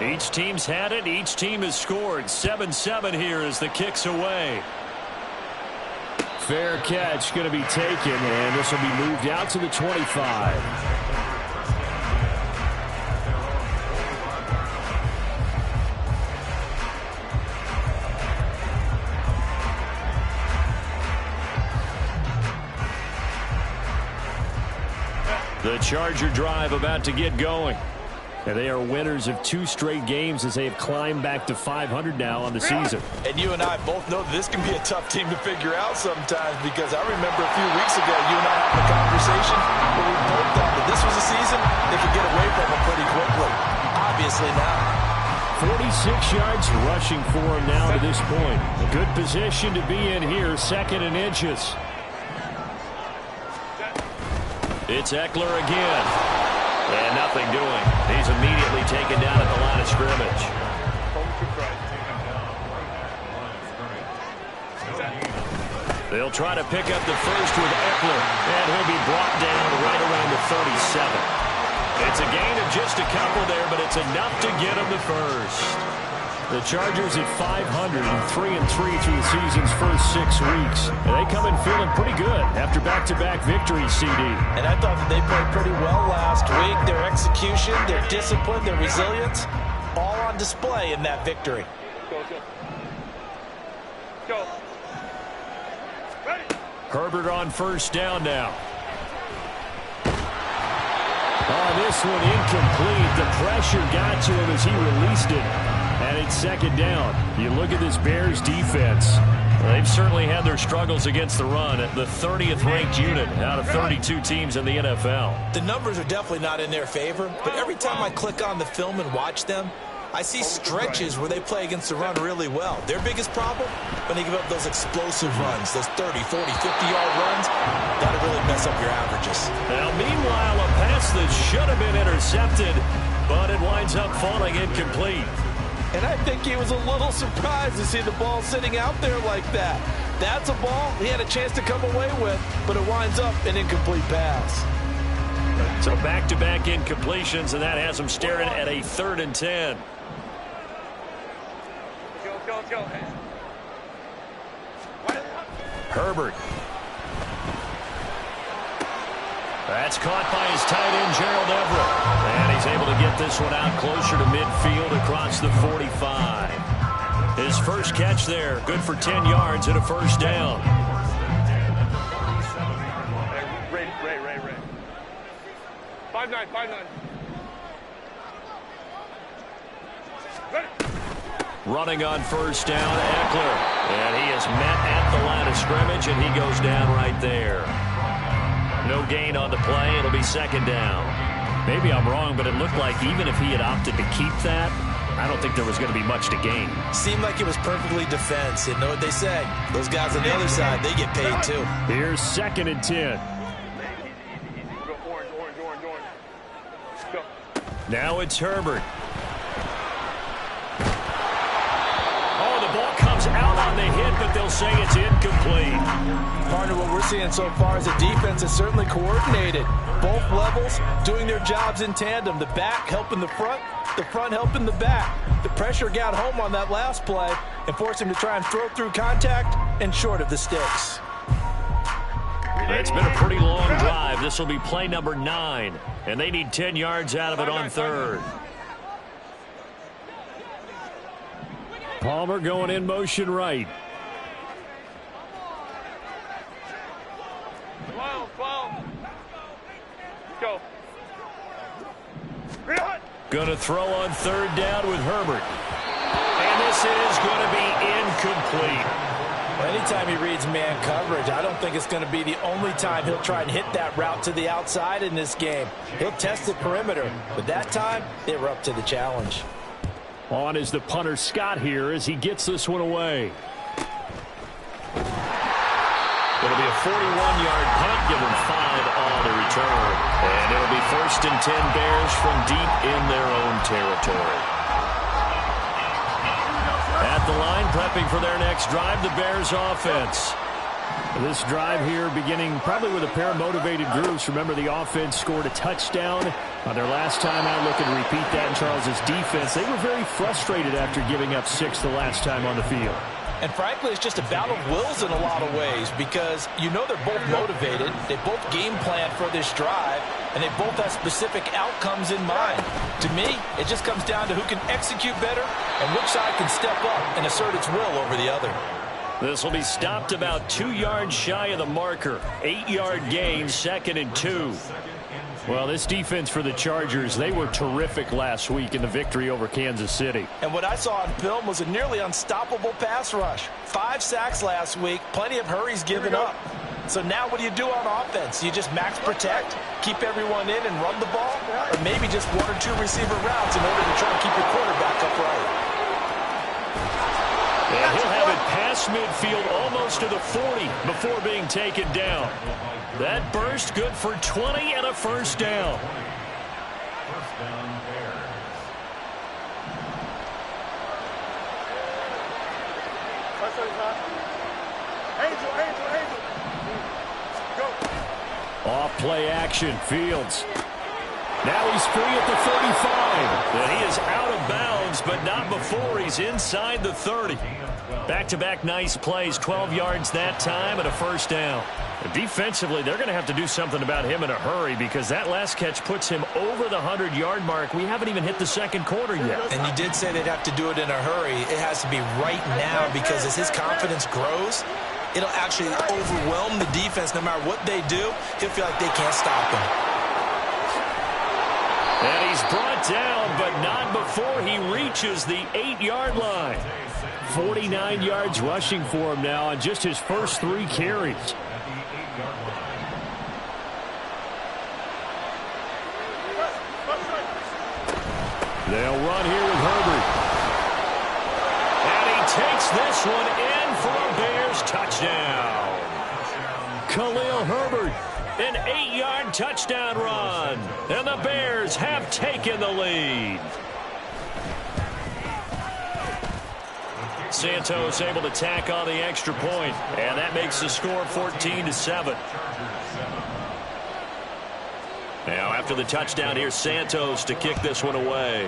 Each team's had it. Each team has scored. 7-7 here as the kick's away. Fair catch going to be taken, and this will be moved out to the 25. The Charger drive about to get going. And they are winners of 2 straight games as they have climbed back to 500 now on the season. And you and I both know this can be a tough team to figure out sometimes, because I remember a few weeks ago you and I having a conversation where we both thought that this was a season they could get away from them pretty quickly. Obviously not. 46 yards rushing for him now to this point. A good position to be in here, 2nd and inches. It's Eckler again. And nothing doing. He's immediately taken down at the line of scrimmage. They'll try to pick up the first with Eckler, and he'll be brought down right around the 37. It's a gain of just a couple there, but it's enough to get him the first. The Chargers at 500 and 3-3 through the season's first 6 weeks. And they come in feeling pretty good after back-to-back victories, CD. And I thought that they played pretty well last week. Their execution, their discipline, their resilience, all on display in that victory. Go. Ready. Herbert on first down now. Oh, this one incomplete. The pressure got to him as he released it. And it's 2nd down. You look at this Bears defense. They've certainly had their struggles against the run. At the 30th ranked unit out of 32 teams in the NFL. The numbers are definitely not in their favor, but every time I click on the film and watch them, I see stretches where they play against the run really well. Their biggest problem, when they give up those explosive runs, those 30, 40, 50-yard runs, that'll really mess up your averages. Now, meanwhile, a pass that should have been intercepted, but it winds up falling incomplete. And I think he was a little surprised to see the ball sitting out there like that. That's a ball he had a chance to come away with, but it winds up an incomplete pass. So back-to-back incompletions, and that has him staring at a 3rd and 10. Go. Herbert. That's caught by his tight end, Gerald Everett. And he's able to get this one out closer to midfield across the 45. His first catch there, good for 10 yards and a first down. Ray. 5-9. Ready. Running on first down, Eckler. And he is met at the line of scrimmage, and he goes down right there. No gain on the play. It'll be 2nd down. Maybe I'm wrong, but it looked like even if he had opted to keep that, I don't think there was going to be much to gain. Seemed like it was perfectly defense. You know what they say. Those guys on the other side, they get paid too. Here's 2nd and 10. Go orange. Go. Now it's Herbert. Oh, the ball comes out on the hit, but they'll say it's incomplete. Partner, what we're seeing so far is a defense is certainly coordinated. Both levels doing their jobs in tandem. The back helping the front helping the back. The pressure got home on that last play and forced him to try and throw through contact and short of the sticks. It's been a pretty long drive. This will be play number 9, and they need 10 yards out of it on 3rd. Palmer going in motion right. 12. Go. Going to throw on 3rd down with Herbert. And this is going to be incomplete. Well, anytime he reads man coverage, I don't think it's going to be the only time he'll try and hit that route to the outside in this game. He'll test the perimeter, but that time they were up to the challenge. On is the punter Scott here as he gets this one away. It'll be a 41-yard punt, give him 5 on the return. And it'll be 1st and 10 Bears from deep in their own territory. At the line, prepping for their next drive, the Bears offense. This drive here beginning probably with a pair of motivated groups. Remember, the offense scored a touchdown on their last time out. Looking to repeat that in Charles' defense. They were very frustrated after giving up 6 the last time on the field. And frankly, it's just a battle of wills in a lot of ways because you know they're both motivated. They both game plan for this drive, and they both have specific outcomes in mind. To me, it just comes down to who can execute better and which side can step up and assert its will over the other. This will be stopped about 2 yards shy of the marker. 8-yard gain, 2nd and 2. Well, this defense for the Chargers, they were terrific last week in the victory over Kansas City. And what I saw on film was a nearly unstoppable pass rush. 5 sacks last week, plenty of hurries given up. So now what do you do on offense? You just max protect, keep everyone in and run the ball? Or maybe just 1 or 2 receiver routes in order to try and keep your quarterback upright? And he'll have it past midfield almost to the 40 before being taken down. That burst good for 20 and a first down. First down, Bears. Angel. Go. Off play action, Fields. Now he's free at the 35. And he is out of bounds, but not before he's inside the 30. Back-to-back nice plays, 12 yards that time and a first down. And defensively, they're going to have to do something about him in a hurry because that last catch puts him over the 100-yard mark. We haven't even hit the second quarter yet. And you did say they'd have to do it in a hurry. It has to be right now because as his confidence grows, it'll actually overwhelm the defense. No matter what they do, he'll feel like they can't stop him. And he's brought down, but not before he reaches the 8-yard line. 49 yards rushing for him now on just his first 3 carries. They'll run here with Herbert. And he takes this one in for a Bears touchdown. Khalil Herbert, an 8-yard touchdown run. And the Bears have taken the lead. Santos able to tack on the extra point, and that makes the score 14-7. Now after the touchdown, here's Santos to kick this one away.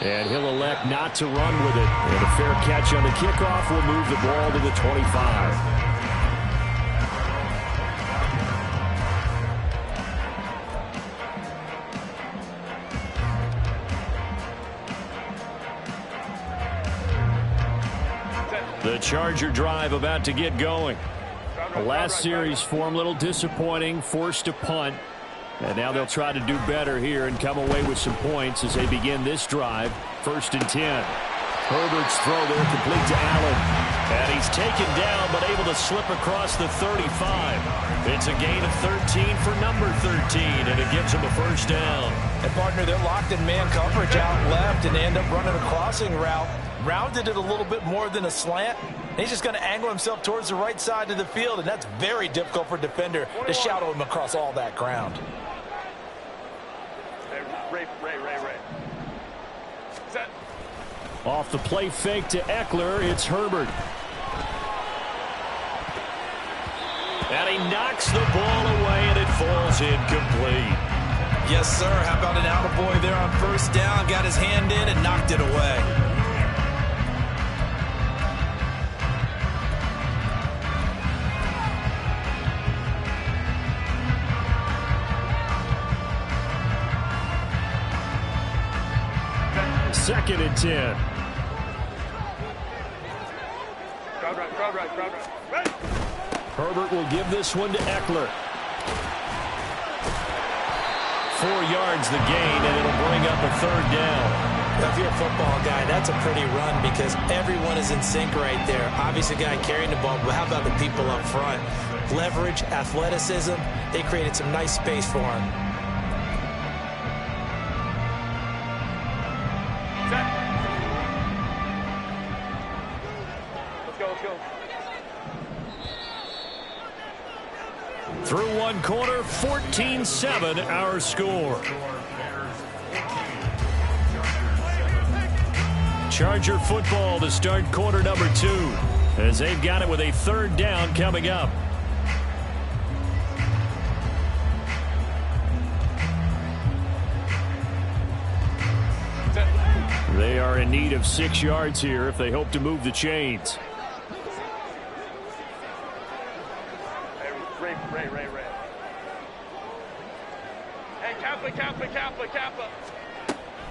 And he'll elect not to run with it. And a fair catch on the kickoff will move the ball to the 25. The Charger drive about to get going. The last series for him, a little disappointing, forced a punt. And now they'll try to do better here and come away with some points as they begin this drive. 1st and 10. Herbert's throw there complete to Allen. And he's taken down but able to slip across the 35. It's a gain of 13 for number 13, and it gives him a first down. And partner, they're locked in man coverage out left, and they end up running a crossing route. Rounded it a little bit more than a slant. He's just going to angle himself towards the right side of the field, and that's very difficult for a defender to shadow him across all that ground. Ray. Set. Off the play fake to Eckler, it's Herbert. And he knocks the ball away, and it falls incomplete. Yes, sir. How about an attaboy there on first down? Got his hand in and knocked it away. Second and 10. Crowd right. Herbert will give this one to Eckler. 4 yards the gain, and it'll bring up a 3rd down. Now, if you're a football guy, that's a pretty run because everyone is in sync right there. Obviously, the guy carrying the ball, but how about the people up front? Leverage, athleticism, they created some nice space for him. Let's go. Through one quarter, 14-7 our score. Charger football to start quarter number 2. as they've got it with a 3rd down coming up. They are in need of 6 yards here if they hope to move the chains. Ray. Hey, Kappa.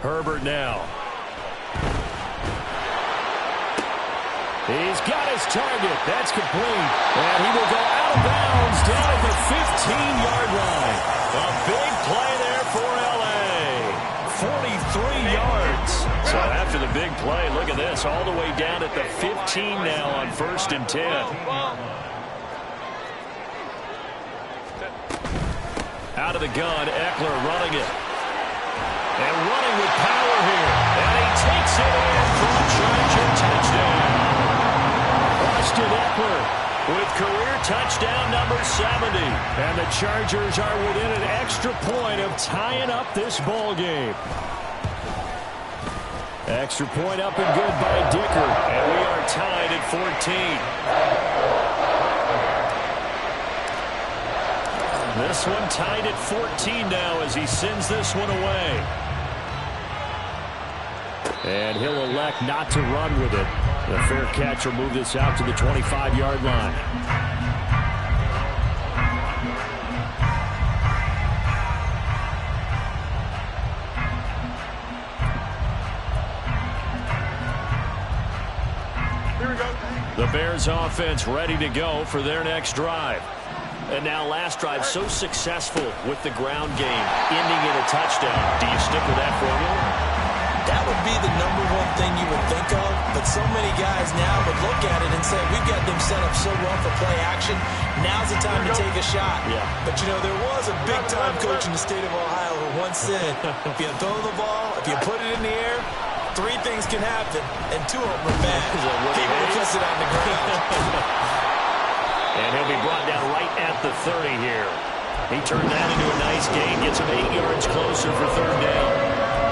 Herbert now. He's got his target. That's complete. And he will go out of bounds down at the 15-yard line. A big play there for L.A. 43 yards. So after the big play, look at this. All the way down at the 15 now on 1st and 10. Out of the gun, Eckler running it. And running with power here. And he takes it in for a Charger touchdown. Austin Eckler with career touchdown number 70. And the Chargers are within an extra point of tying up this ball game. Extra point up and good by Dicker. And we are tied at 14. This one tied at 14 now as he sends this one away. And he'll elect not to run with it. The fair catch will move this out to the 25-yard line. Here we go. The Bears offense ready to go for their next drive. And now last drive so successful with the ground game, ending in a touchdown. Do you stick with that formula? That would be the #1 thing you would think of, but so many guys now would look at it and say, we've got them set up so well for play action, now's the time to take a shot. Yeah. But, you know, there was a big-time coach in the state of Ohio who once said, if you throw the ball, if you put it in the air, 3 things can happen, and 2 of them are bad. People will kiss it on the ground. And he'll be brought down right at the 30 here. He turned that into a nice gain, gets him 8 yards closer for 3rd down.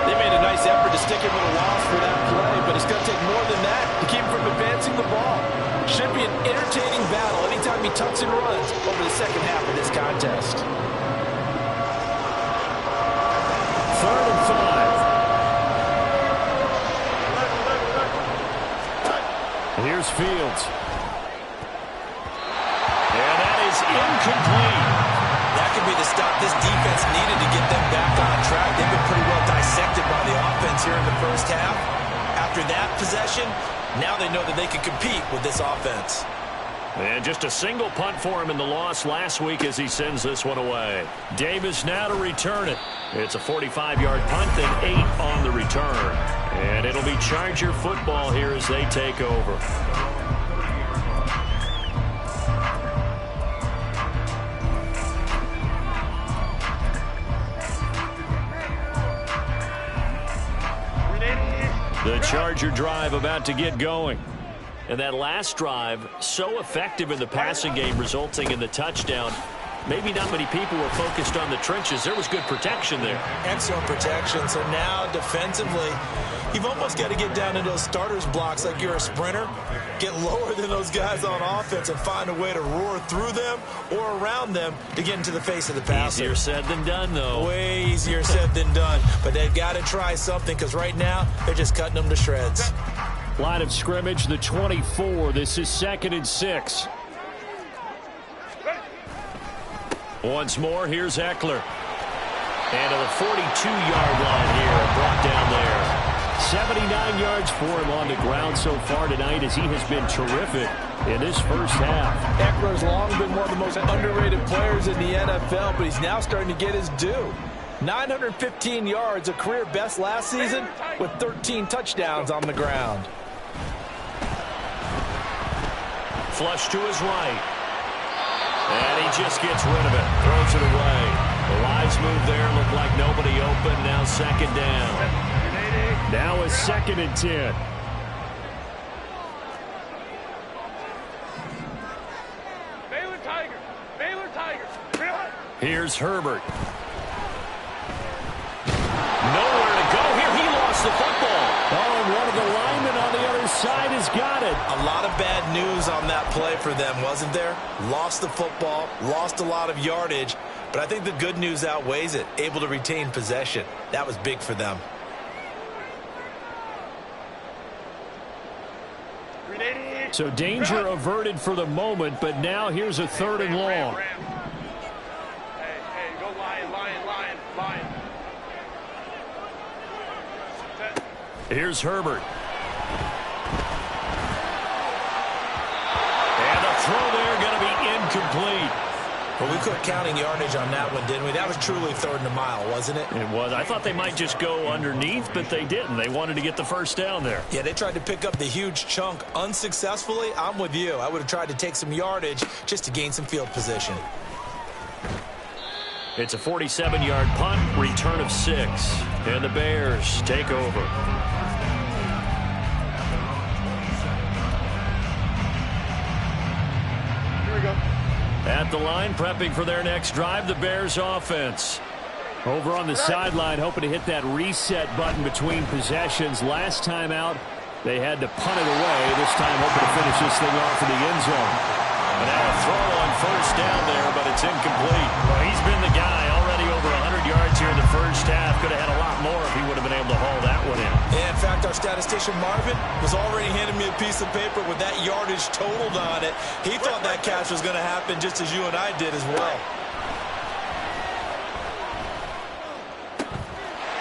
They made a nice effort to stick him in a loss for that play, but it's going to take more than that to keep him from advancing the ball. Should be an entertaining battle anytime he tucks and runs over the second half of this contest. 3rd and 5. Here's Fields. And that is incomplete. That could be the stop this defense needed to get them back on track. They've been pretty well dissected by the offense here in the first half. After that possession, now they know that they can compete with this offense. And just a single punt for him in the loss last week as he sends this one away. Davis now to return it. It's a 45-yard punt, then 8 on the return. And it'll be Charger football here as they take over. The Charger drive about to get going. And that last drive, so effective in the passing game, resulting in the touchdown. Maybe not many people were focused on the trenches. There was good protection there. Excellent protection. So now defensively, you've almost got to get down into those starters blocks like you're a sprinter. Get lower than those guys on offense and find a way to roar through them or around them to get into the face of the passer. Easier said than done, though. Way easier said than done. But they've got to try something because right now they're just cutting them to shreds. Line of scrimmage, the 24. This is 2nd and 6. Once more, here's Eckler. And to the 42-yard line here and brought down there. 79 yards for him on the ground so far tonight as he has been terrific in this first half. Eckler's long been one of the most underrated players in the NFL, but he's now starting to get his due. 915 yards, a career best last season, with 13 touchdowns on the ground. Flush to his right. And he just gets rid of it. Throws it away. The Lions move there. Looked like nobody open. Now 2nd down. Now a 2nd and 10. Baylor Tigers. Here's Herbert. Nowhere to go here. He lost the football. Oh, and one of the linemen on the other side has got it. A lot of bad news on that play for them, wasn't there? Lost the football, lost a lot of yardage, but I think the good news outweighs it. Able to retain possession. That was big for them. So danger averted for the moment, but now here's a 3rd and long. Hey, go lion. Here's Herbert. And the throw there going to be incomplete. Well, we quit counting yardage on that one, didn't we? That was truly 3rd and a mile, wasn't it? It was. I thought they might just go underneath, but they didn't. They wanted to get the first down there. Yeah, they tried to pick up the huge chunk unsuccessfully. I'm with you. I would have tried to take some yardage just to gain some field position. It's a 47-yard punt, return of 6. And the Bears take over. At the line, prepping for their next drive, the Bears offense. Over on the sideline, hoping to hit that reset button between possessions. Last time out, they had to punt it away. This time, hoping to finish this thing off in the end zone. And now a throw on first down there, but it's incomplete. Well, he's been the guy already over 100 yards here in the first half. Could have had a lot more if he would have been able to haul that one in. Yeah, in fact, our statistician Marvin was already handing me a piece of paper with that yardage totaled on it. He thought that catch was going to happen just as you and I did as well.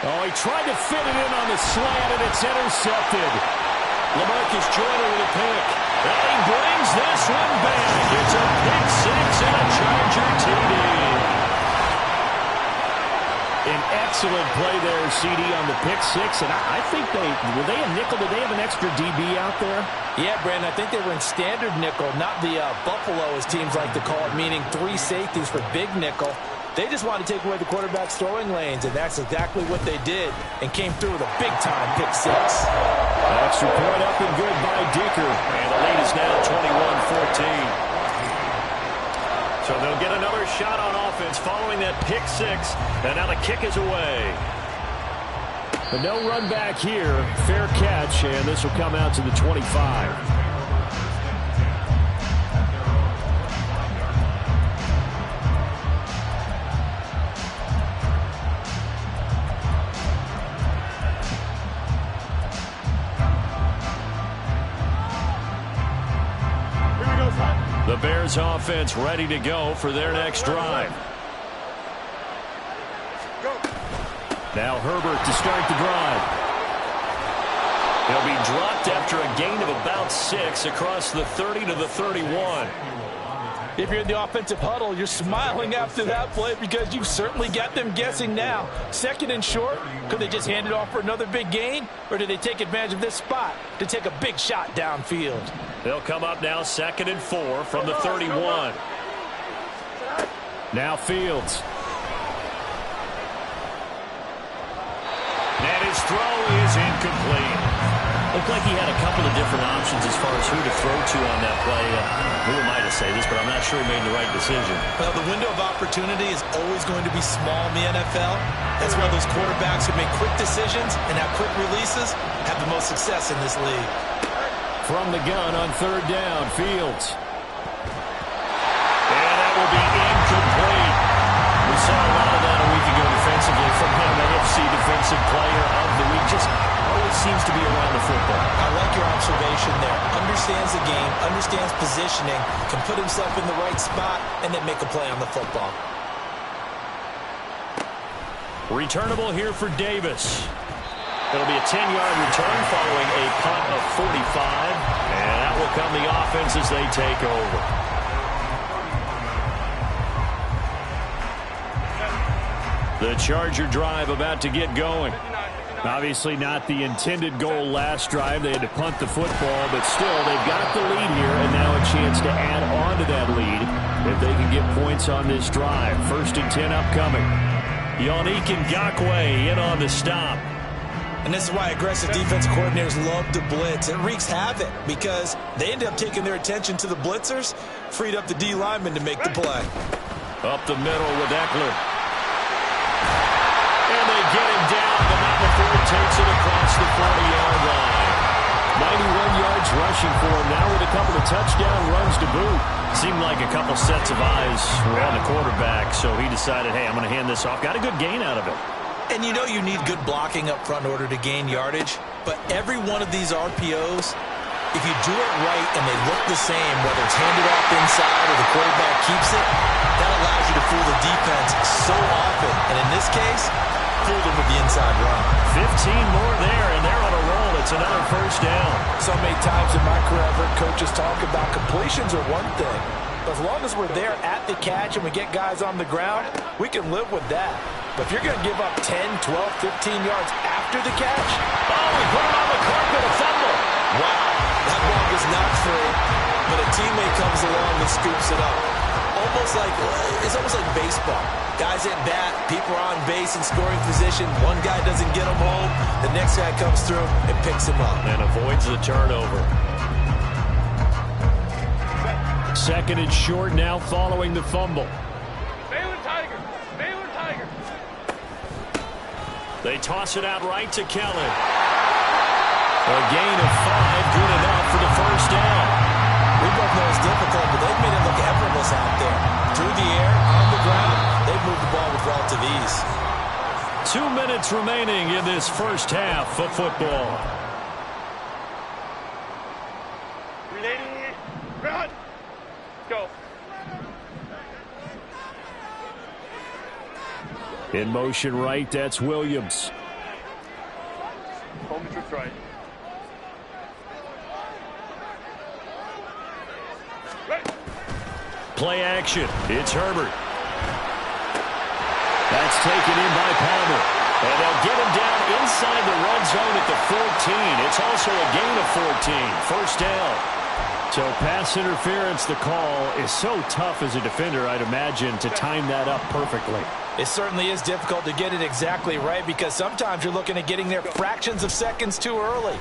Oh, he tried to fit it in on the slant, and it's intercepted. LaMarcus Joyner with a pick. And he brings this one back. It's a pick 6 and a Charger TD. An excellent play there, CD, on the pick 6. And I think were they a nickel? Did they have an extra DB out there? Yeah, Brandon, I think they were in standard nickel, not the Buffalo, as teams like to call it, meaning 3 safeties for big nickel. They just wanted to take away the quarterback's throwing lanes, and that's exactly what they did, and came through with a big-time pick 6. Extra point up and good by Dicker. And the lead is now 21-14. So they'll get another shot on offense following that pick 6, and now the kick is away. But no run back here. Fair catch, and this will come out to the 25. The Bears offense ready to go for their next drive. Now Herbert to start the drive. He'll be dropped after a gain of about 6 across the 30 to the 31. If you're in the offensive huddle, you're smiling after that play because you've certainly got them guessing now. 2nd and short, could they just hand it off for another big gain? Or did they take advantage of this spot to take a big shot downfield? They'll come up now 2nd and 4 from the 31. Now Fields. And his throw is incomplete. Looked like he had a couple of different options as far as who to throw to on that play. Who am I to say this, but I'm not sure he made the right decision. Well, the window of opportunity is always going to be small in the NFL. That's why those quarterbacks who make quick decisions and have quick releases have the most success in this league. From the gun on 3rd down, Fields. And that will be incomplete. We saw a lot of that a week ago defensively from him. AFC Defensive Player of the Week. Just always seems to be around the football. I like your observation there. Understands the game, understands positioning, can put himself in the right spot, and then make a play on the football. Returnable here for Davis. It'll be a 10-yard return following a punt of 45. And that will come the offense as they take over. The Charger drive about to get going. Obviously not the intended goal last drive. They had to punt the football, but still they've got the lead here, and now a chance to add on to that lead if they can get points on this drive. 1st and 10 upcoming. Yannick Ngakoue in on the stop. And this is why aggressive defense coordinators love to blitz. It wreaks havoc because they end up taking their attention to the blitzers, freed up the D lineman to make the play. Up the middle with Eckler. And they get him down, but not before he takes it across the 40-yard line. 91 yards rushing for him now with a couple of touchdown runs to boot. Seemed like a couple sets of eyes were on the quarterback, so he decided, hey, I'm going to hand this off. Got a good gain out of it. And you know you need good blocking up front in order to gain yardage, but every one of these RPOs, if you do it right and they look the same, whether it's handed off inside or the quarterback keeps it, that allows you to fool the defense so often. And in this case, fooled them with the inside run. 15 more there, and they're on a roll. It's another first down. So many times in my career I've heard coaches talk about completions are one thing. But as long as we're there at the catch and we get guys on the ground, we can live with that. But if you're going to give up 10, 12, 15 yards after the catch, he put him on the carpet, a fumble. Wow, that ball was not free, but a teammate comes along and scoops it up. It's almost like baseball. Guys at bat, people are on base in scoring position. One guy doesn't get him home. The next guy comes through and picks him up. And avoids the turnover. Second and short now following the fumble. Baylor Tigers. Baylor Tigers. They toss it out right to Kelly. A gain of 5, good enough for the first down. We both know it's difficult, but they've made it look effortless out there. Through the air, on the ground, they've moved the ball with relative ease. 2 minutes remaining in this first half of football. Ready, run. Go. In motion right, that's Williams. Home trips right. Play action. It's Herbert. That's taken in by Palmer. And they'll get him down inside the red zone at the 14. It's also a gain of 14. First down. So pass interference, the call is so tough as a defender, I'd imagine, to time that up perfectly. It certainly is difficult to get it exactly right because sometimes you're looking at getting there fractions of seconds too early.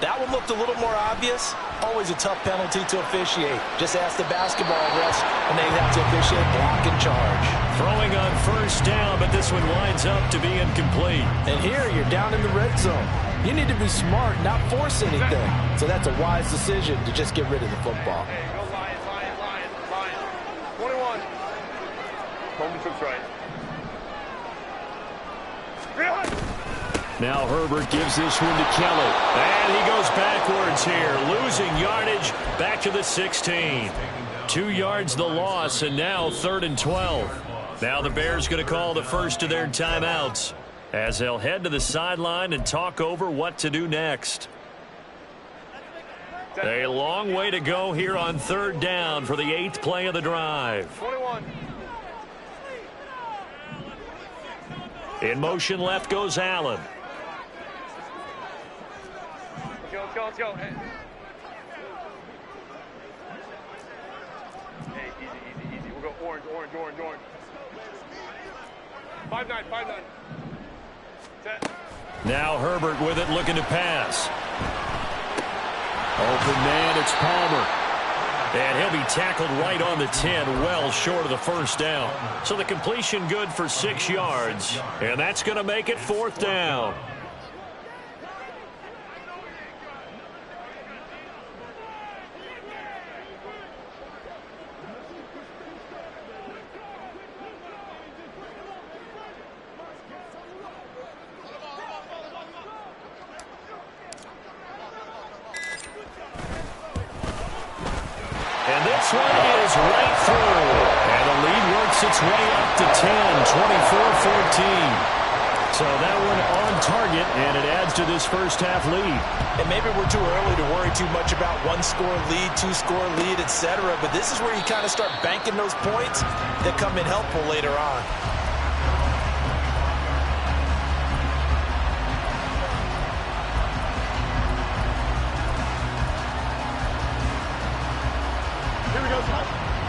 That one looked a little more obvious. Always a tough penalty to officiate. Just ask the basketball refs, and they have to officiate block and charge. Throwing on first down, but this one winds up to be incomplete. And here, you're down in the red zone. You need to be smart, not force anything. So that's a wise decision to just get rid of the football. Hey, go Lions, Lions, Lions, Lions. 21. Home trips right. 300. Now Herbert gives this one to Kelly. And he goes backwards here, losing yardage back to the 16. 2 yards the loss, and now 3rd and 12. Now the Bears going to call the first of their timeouts as they'll head to the sideline and talk over what to do next. A long way to go here on 3rd down for the 8th play of the drive. 21. In motion left goes Allen. Let's go, let's go. Hey, easy. We'll go orange. 5-9. Set. Now Herbert with it, looking to pass. Open man, it's Palmer. And he'll be tackled right on the 10, well short of the first down. So the completion good for 6 yards, and that's going to make it 4th down. This one is right through. And the lead works its way up to 10, 24-14. So that one on target, and it adds to this first half lead. And maybe we're too early to worry too much about 1-score lead, 2-score lead, etc. But this is where you kind of start banking those points that come in helpful later on.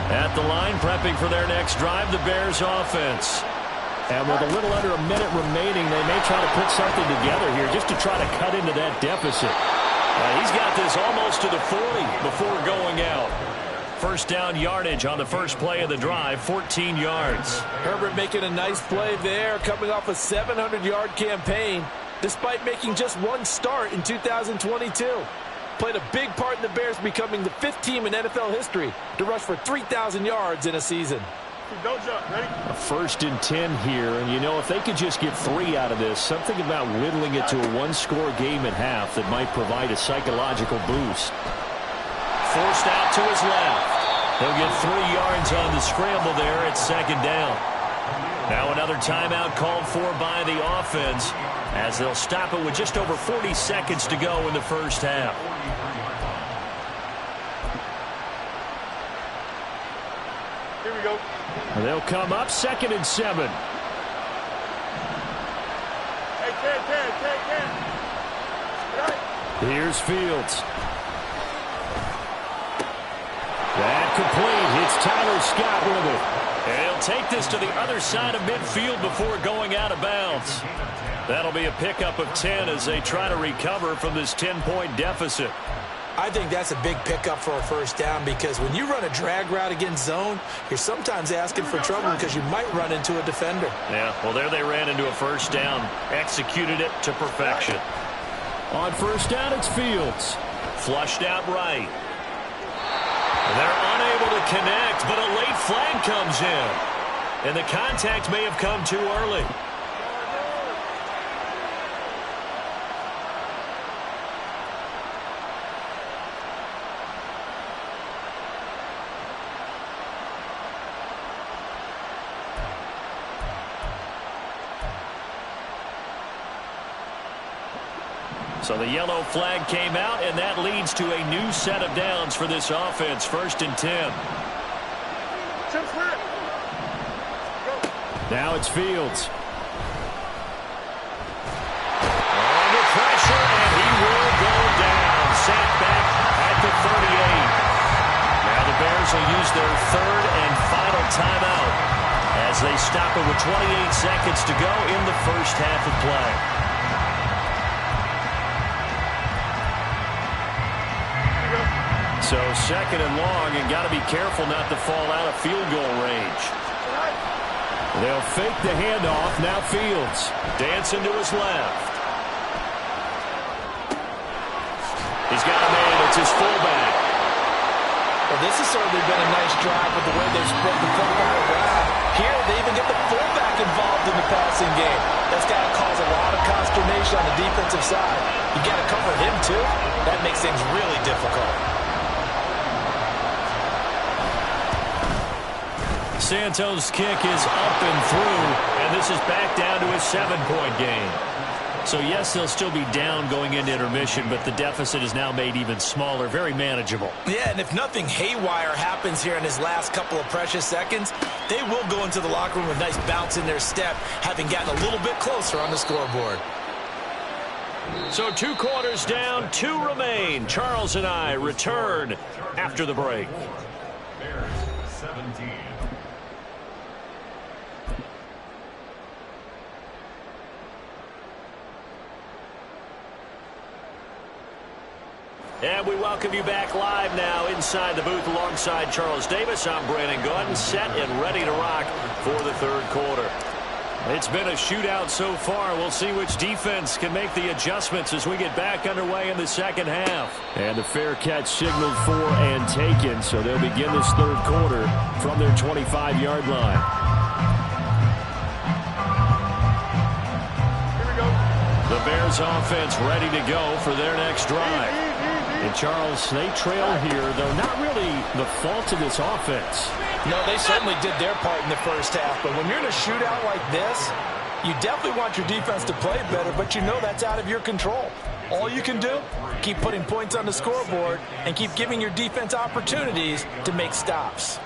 At the line, prepping for their next drive, the Bears offense. And with a little under a minute remaining, they may try to put something together here just to try to cut into that deficit. He's got this almost to the 40 before going out. First down yardage on the first play of the drive, 14 yards. Herbert making a nice play there, coming off a 700-yard campaign, despite making just one start in 2022. played a big part in the Bears becoming the 5th team in NFL history to rush for 3,000 yards in a season. Don't jump. Ready? A 1st and 10 here, and you know, if they could just get 3 out of this, something about whittling it to a 1-score game at half that might provide a psychological boost. Forced out to his left. He'll get 3 yards on the scramble there at 2nd down. Now another timeout called for by the offense as they'll stop it with just over 40 seconds to go in the first half. Here we go. They'll come up 2nd and 7. Hey, Ken. Here's Fields. That complete. It's Tyler Scott with it. And he'll take this to the other side of midfield before going out of bounds. That'll be a pickup of 10 as they try to recover from this 10-point deficit. I think that's a big pickup for a first down because when you run a drag route against zone, you're sometimes asking for trouble because you might run into a defender. Yeah, well, there they ran into a first down. Executed it to perfection. On first down, it's Fields. Flushed out right. They're unable to connect, but a late flag comes in. And the contact may have come too early. So the yellow flag came out, and that leads to a new set of downs for this offense. 1st and 10. Now it's Fields. Under pressure, and he will go down. Sat back at the 38. Now the Bears will use their 3rd and final timeout as they stop it with 28 seconds to go in the first half of play. So 2nd and long, and got to be careful not to fall out of field goal range. They'll fake the handoff. Now Fields dancing to his left. He's got a man. It's his fullback. Well, this has certainly been a nice drive with the way they've spread the football around. Here, they even get the fullback involved in the passing game. That's got to cause a lot of consternation on the defensive side. You got to cover him, too. That makes things really difficult. Santos' kick is up and through, and this is back down to a 7-point game. So, yes, they'll still be down going into intermission, but the deficit is now made even smaller, very manageable. Yeah, and if nothing haywire happens here in his last couple of precious seconds, they will go into the locker room with a nice bounce in their step, having gotten a little bit closer on the scoreboard. So 2 quarters down, 2 remain. Charles and I return after the break. Bears 17. And we welcome you back live now inside the booth alongside Charles Davis. I'm Brandon Gunn, set and ready to rock for the 3rd quarter. It's been a shootout so far. We'll see which defense can make the adjustments as we get back underway in the 2nd half. And the fair catch signaled for and taken, so they'll begin this 3rd quarter from their 25-yard line. Here we go. The Bears offense ready to go for their next drive. And Charles, they trail here, though not really the fault of this offense. No, they certainly did their part in the first half, but when you're in a shootout like this, you definitely want your defense to play better, but you know that's out of your control. All you can do, keep putting points on the scoreboard and keep giving your defense opportunities to make stops.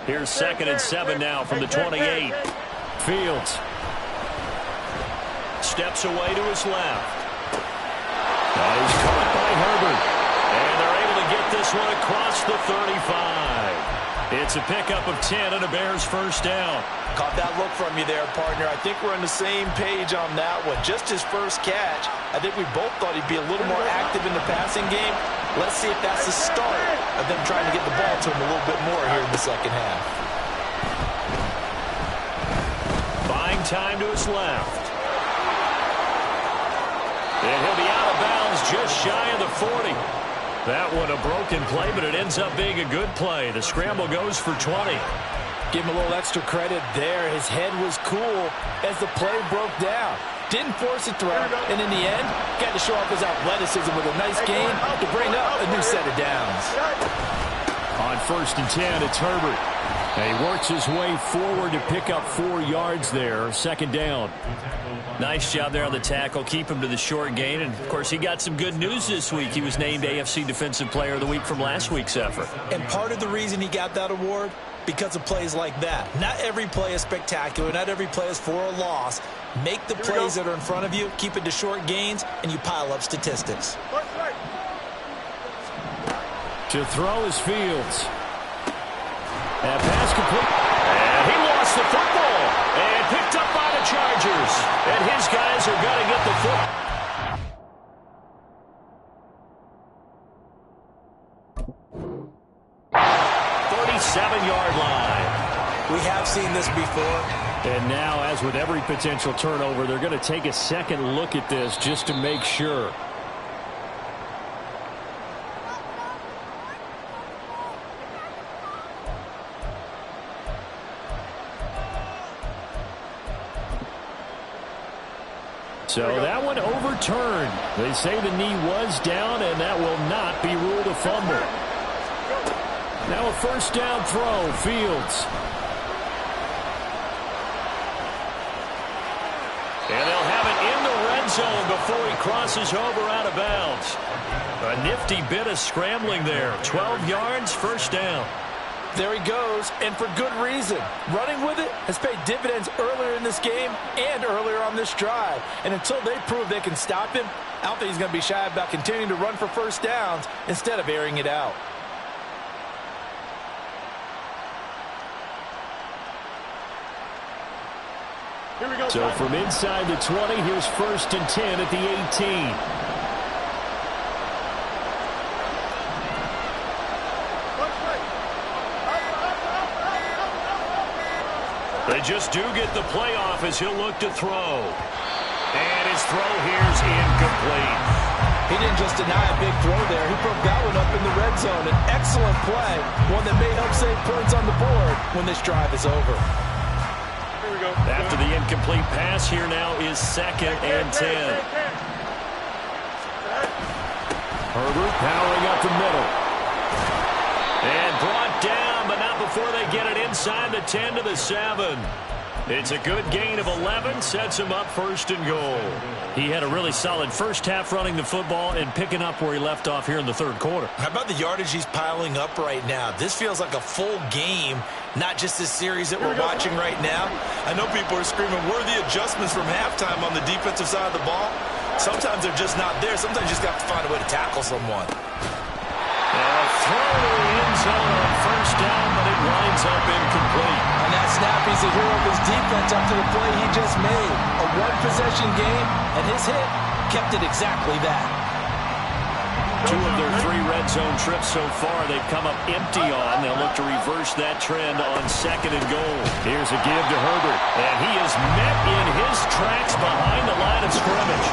Here's 2nd and 7 now from the 28. Fields steps away to his left. He's caught by Herbert. And they're able to get this one across the 35. It's a pickup of 10 and a Bears first down. Caught that look from you there, partner. I think we're on the same page on that one. Just his first catch. I think we both thought he'd be a little more active in the passing game. Let's see if that's the start of them trying to get the ball to him a little bit more here in the second half. Buying time to his left. And he'll be out of bounds just shy of the 40. That one a broken play, but it ends up being a good play. The scramble goes for 20. Give him a little extra credit there. His head was cool as the play broke down. Didn't force a throw, and in the end, got to show off his athleticism with a nice gain to bring up a new set of downs. On 1st and 10, it's Herbert. And he works his way forward to pick up 4 yards there. 2nd down. Nice job there on the tackle. Keep him to the short gain. And, of course, he got some good news this week. He was named AFC Defensive Player of the Week from last week's effort. And part of the reason he got that award, because of plays like that. Not every play is spectacular. Not every play is for a loss. Make the plays that are in front of you, keep it to short gains, and you pile up statistics. To throw is Fields. And pass complete. And he lost the football. And picked up by the Chargers. And his guys are going to get the football. Line. We have seen this before. And now, as with every potential turnover, they're going to take a second look at this just to make sure. So that one overturned. They say the knee was down, and that will not be ruled a fumble. Now a 1st down throw, Fields. And they'll have it in the red zone before he crosses over out of bounds. A nifty bit of scrambling there. 12 yards, 1st down. There he goes, and for good reason. Running with it has paid dividends earlier in this game and earlier on this drive. And until they prove they can stop him, I don't think he's going to be shy about continuing to run for 1st downs instead of airing it out. Here we go. So from inside the 20, here's 1st and 10 at the 18. They just do get the playoff as he'll look to throw. And his throw here's incomplete. He didn't just deny a big throw there. He broke that one up in the red zone. An excellent play, one that may help save points on the board when this drive is over. After the incomplete pass, here now is 2nd and 10. Herbert powering up the middle. And brought down, but not before they get it inside the 10 to the 7. It's a good gain of 11, sets him up 1st and goal. He had a really solid first half running the football and picking up where he left off here in the 3rd quarter. How about the yardage he's piling up right now? This feels like a full game, not just this series that we're watching right now. I know people are screaming, worthy adjustments from halftime on the defensive side of the ball. Sometimes they're just not there. Sometimes you just got to find a way to tackle someone. And a throw to the end zone on 1st down, but it winds up incomplete. On that snap, he's the hero of his defense after the play he just made. A one-possession game, and his hit kept it exactly that. 2 of their 3 red zone trips so far they've come up empty on. They'll look to reverse that trend on 2nd and goal. Here's a give to Herbert, and he is met in his tracks behind the line of scrimmage.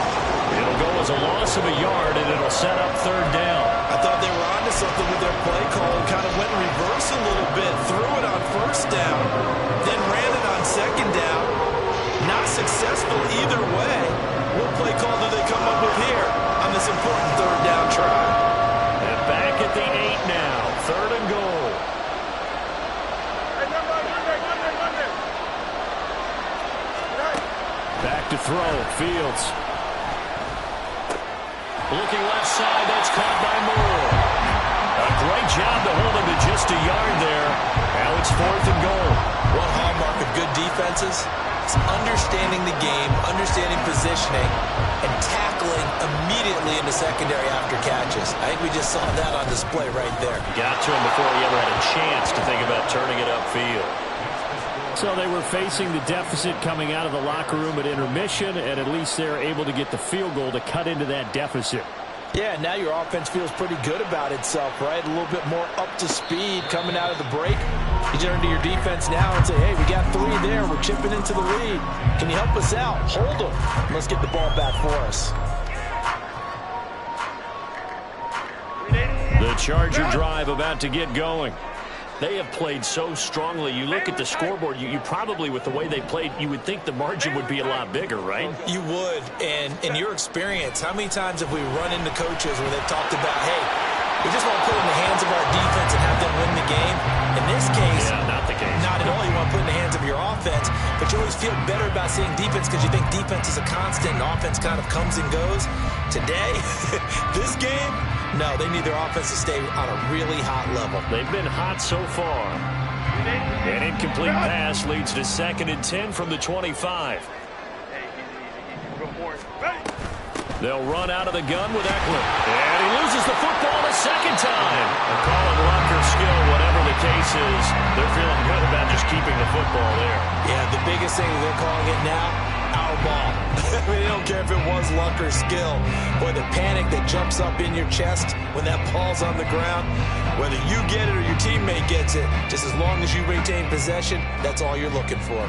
It'll go as a loss of a yard, and it'll set up 3rd down. I thought they were onto something with their play call and kind of went in reverse a little bit. Threw it on 1st down, then ran it on 2nd down. Not successful either way. What play call do they come up with here on this important 3rd down try? And back at the 8 now. 3rd and goal. Back to throw. Fields. Looking left side, that's caught by Moore. A great job to hold him to just a yard there. Now it's 4th and goal. One hallmark of good defenses is understanding the game, understanding positioning, and tackling immediately in the secondary after catches. I think we just saw that on display right there. Got to him before he ever had a chance to think about turning it upfield. So they were facing the deficit coming out of the locker room at intermission, and at least they're able to get the field goal to cut into that deficit. Yeah, now your offense feels pretty good about itself, right? A little bit more up to speed coming out of the break. You turn to your defense now and say, hey, we got 3 there. We're chipping into the lead. Can you help us out? Hold them. Let's get the ball back for us. Charger drive about to get going. They have played so strongly. You look at the scoreboard, you probably, with the way they played, you would think the margin would be a lot bigger, right? You would. And in your experience, how many times have we run into coaches where they've talked about, hey, we just want to put it in the hands of our defense and have them win the game? In this case, yeah, not the case. Not at all. You want to put it in the hands of your offense, but you always feel better about seeing defense because you think defense is a constant and offense kind of comes and goes. Today, this game, no, they need their offense to stay on a really hot level. They've been hot so far. An incomplete pass leads to 2nd and 10 from the 25. They'll run out of the gun with Eckler. And he loses the football the second time. They're calling luck or skill, whatever the case is. They're feeling good about just keeping the football there. Yeah, the biggest thing they're calling it now, our ball. They don't care if it was luck or skill. Boy, the panic that jumps up in your chest when that ball's on the ground, whether you get it or your teammate gets it, just as long as you retain possession, that's all you're looking for.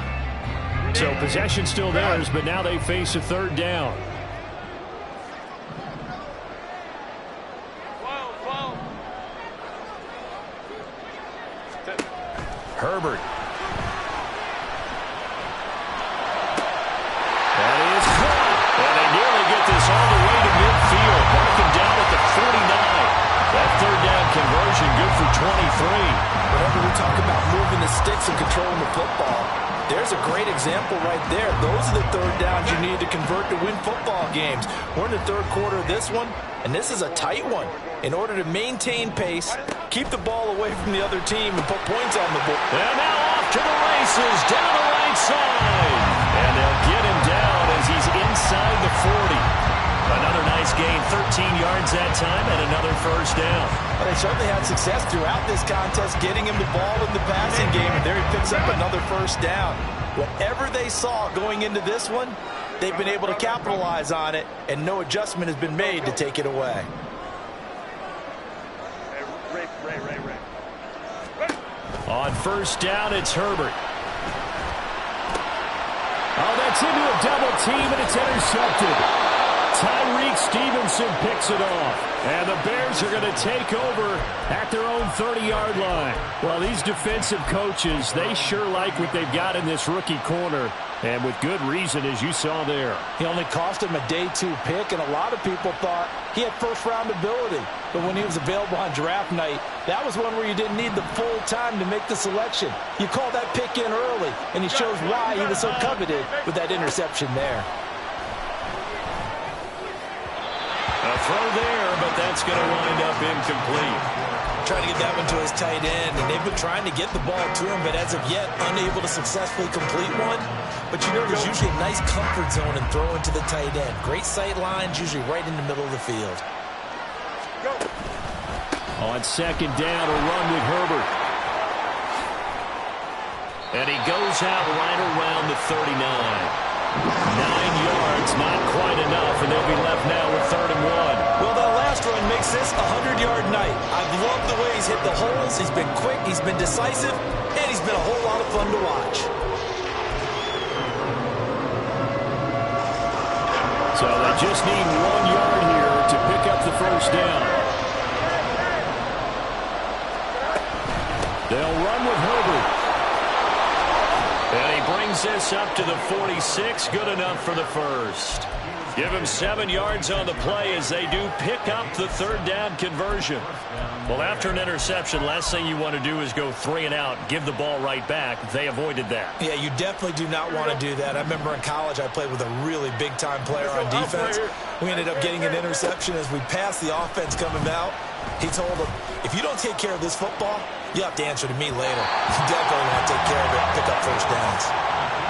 So possession's still theirs, but now they face a 3rd down. Herbert. That is caught. And they nearly get this all the way to midfield. Marking down at the 49. That 3rd down conversion good for 23. Whenever we talk about moving the sticks and controlling the football, there's a great example right there. Those are the 3rd downs you need to convert to win football games. We're in the 3rd quarter of this one, and this is a tight one. In order to maintain pace, keep the ball away from the other team, and put points on the board. And now off to the races, down the right side. And they'll get him down as he's inside the 40. Another nice gain, 13 yards that time, and another 1st down. Well, they certainly had success throughout this contest, getting him the ball in the passing game, and there he picks up another 1st down. Whatever they saw going into this one, they've been able to capitalize on it, and no adjustment has been made to take it away. On 1st down, it's Herbert. Oh, that's into a double team, and it's intercepted. Tyreek Stevenson picks it off. And the Bears are going to take over at their own 30-yard line. Well, these defensive coaches, they sure like what they've got in this rookie corner. And with good reason, as you saw there. He only cost him a day 2 pick, and a lot of people thought he had 1st-round ability. But when he was available on draft night, that was one where you didn't need the full time to make the selection. You call that pick in early, and he shows why he was so coveted with that interception there. A throw there, but that's going to wind up incomplete. Trying to get that one to his tight end, and they've been trying to get the ball to him, but as of yet, unable to successfully complete one. But you know, there's usually a nice comfort zone in throwing to the tight end. Great sight lines, usually right in the middle of the field. On 2nd down, a run with Herbert. And he goes out right around the 39. 9 yards, not quite enough, and they'll be left now with 3rd and 1. Well, that last run makes this a 100-yard night. I've loved the way he's hit the holes. He's been quick, he's been decisive, and he's been a whole lot of fun to watch. So they just need 1 yard here to pick up the 1st down. They'll run with Herbert. And he brings this up to the 46. Good enough for the 1st. Give him 7 yards on the play as they do pick up the 3rd down conversion. Well, after an interception, last thing you want to do is go 3 and out, give the ball right back. They avoided that. Yeah, you definitely do not want to do that. I remember in college I played with a really big-time player on defense. We ended up getting an interception as we passed the offense coming out. He told him, if you don't take care of this football, you have to answer to me later. You definitely want to take care of it, pick up 1st downs.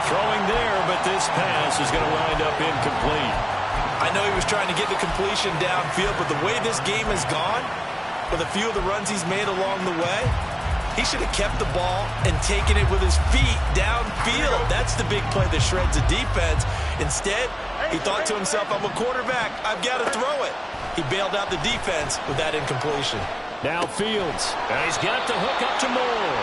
Throwing there, but this pass is going to wind up incomplete. I know he was trying to get the completion downfield, but the way this game has gone, with a few of the runs he's made along the way, he should have kept the ball and taken it with his feet downfield. That's the big play that shreds the defense. Instead, he thought to himself, I'm a quarterback, I've got to throw it. He bailed out the defense with that incompletion. Now Fields. And he's got the hook up to Moore.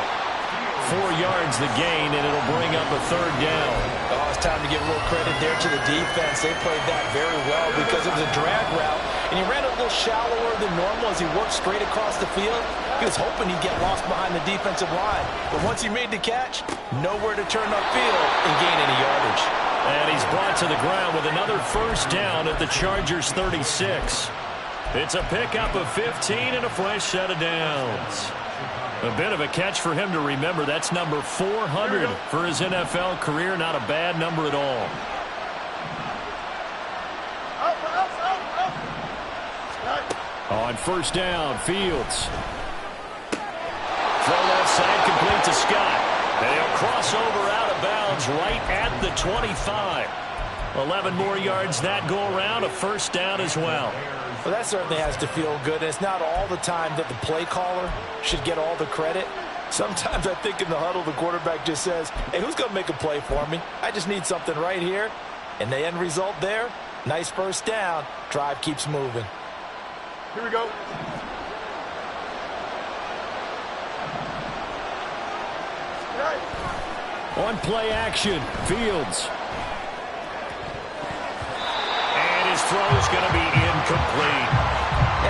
4 yards the gain, and it'll bring up a third down. Oh, it's time to give a little credit there to the defense. They played that very well because it was a drag route, and he ran a little shallower than normal as he worked straight across the field. He was hoping he'd get lost behind the defensive line, but once he made the catch, nowhere to turn upfield and gain any yardage. And he's brought to the ground with another first down at the Chargers 36. It's a pickup of 15 and a fresh set of downs. A bit of a catch for him to remember. That's number 400 for his NFL career. Not a bad number at all. On first down, Fields. Throw left side, complete to Scott. And he'll cross over out of bounds right at the 25. 11 more yards that go around, a first down as well. Well, that certainly has to feel good. And it's not all the time that the play caller should get all the credit. Sometimes I think in the huddle, the quarterback just says, hey, who's going to make a play for me? I just need something right here. And the end result there, nice first down. Drive keeps moving. Here we go. On play action, Fields. And his throw is going to be incomplete.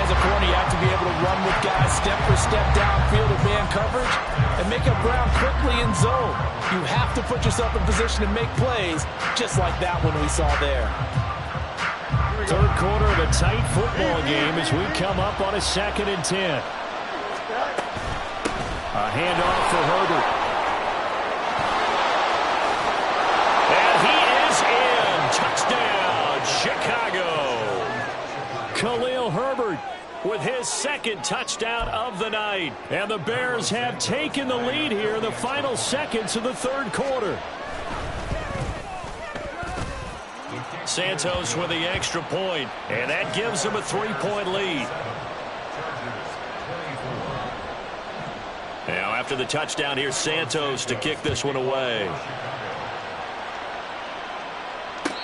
As a corner, you have to be able to run with guys step for step downfield of man coverage and make up ground quickly in zone. You have to put yourself in position to make plays, just like that one we saw there. Third quarter of a tight football game as we come up on a 2nd and 10. A handoff for Herbert. And he is in. Touchdown, Chicago. Khalil Herbert with his 2nd touchdown of the night. And the Bears have taken the lead here in the final seconds of the 3rd quarter. Santos with the extra point, and that gives them a 3-point lead. Now after the touchdown, here's Santos to kick this one away.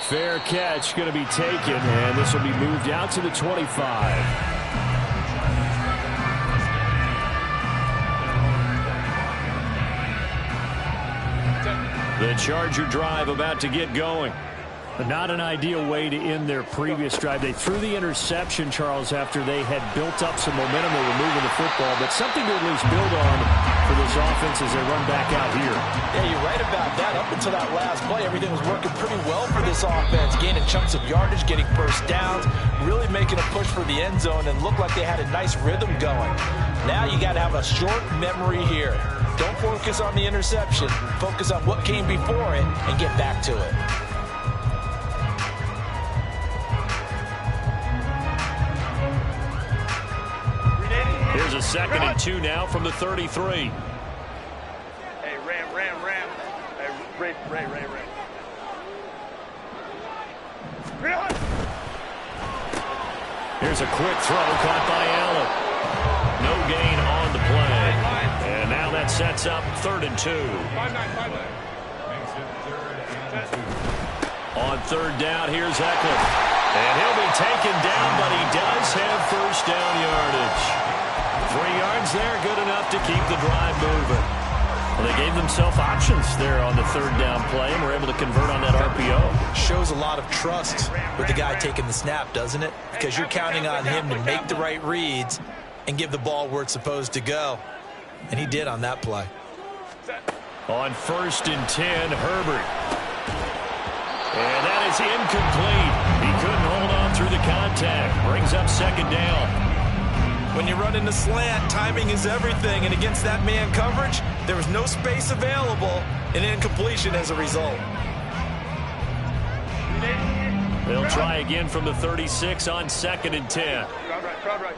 Fair catch going to be taken, and this will be moved out to the 25. The Charger drive about to get going. Not an ideal way to end their previous drive. They threw the interception, Charles, after they had built up some momentum. They were moving the football, but something to at least build on for this offense as they run back out here. Yeah, you're right about that. Up until that last play, everything was working pretty well for this offense, gaining chunks of yardage, getting first downs, really making a push for the end zone, and looked like they had a nice rhythm going. Now you got to have a short memory here. Don't focus on the interception. Focus on what came before it and get back to it. Here's a 2nd and 2 now from the 33. Hey, Ram. Hey, Ray. Here's a quick throw caught by Allen. No gain on the play. And now that sets up 3rd and 2. 5-9. On 3rd down, here's Eckler. And he'll be taken down, but he does have first down yardage. 3 yards there, good enough to keep the drive moving. Well, they gave themselves options there on the 3rd down play and were able to convert on that RPO. Shows a lot of trust with the guy taking the snap, doesn't it? Because you're counting on him to make the right reads and give the ball where it's supposed to go. And he did on that play. On 1st and 10, Herbert. And that is incomplete. He couldn't hold on through the contact. Brings up 2nd down. When you run in the slant, timing is everything, and against that man coverage, there was no space available, and incompletion as a result. They'll try again from the 36 on 2nd and 10. Crowd right.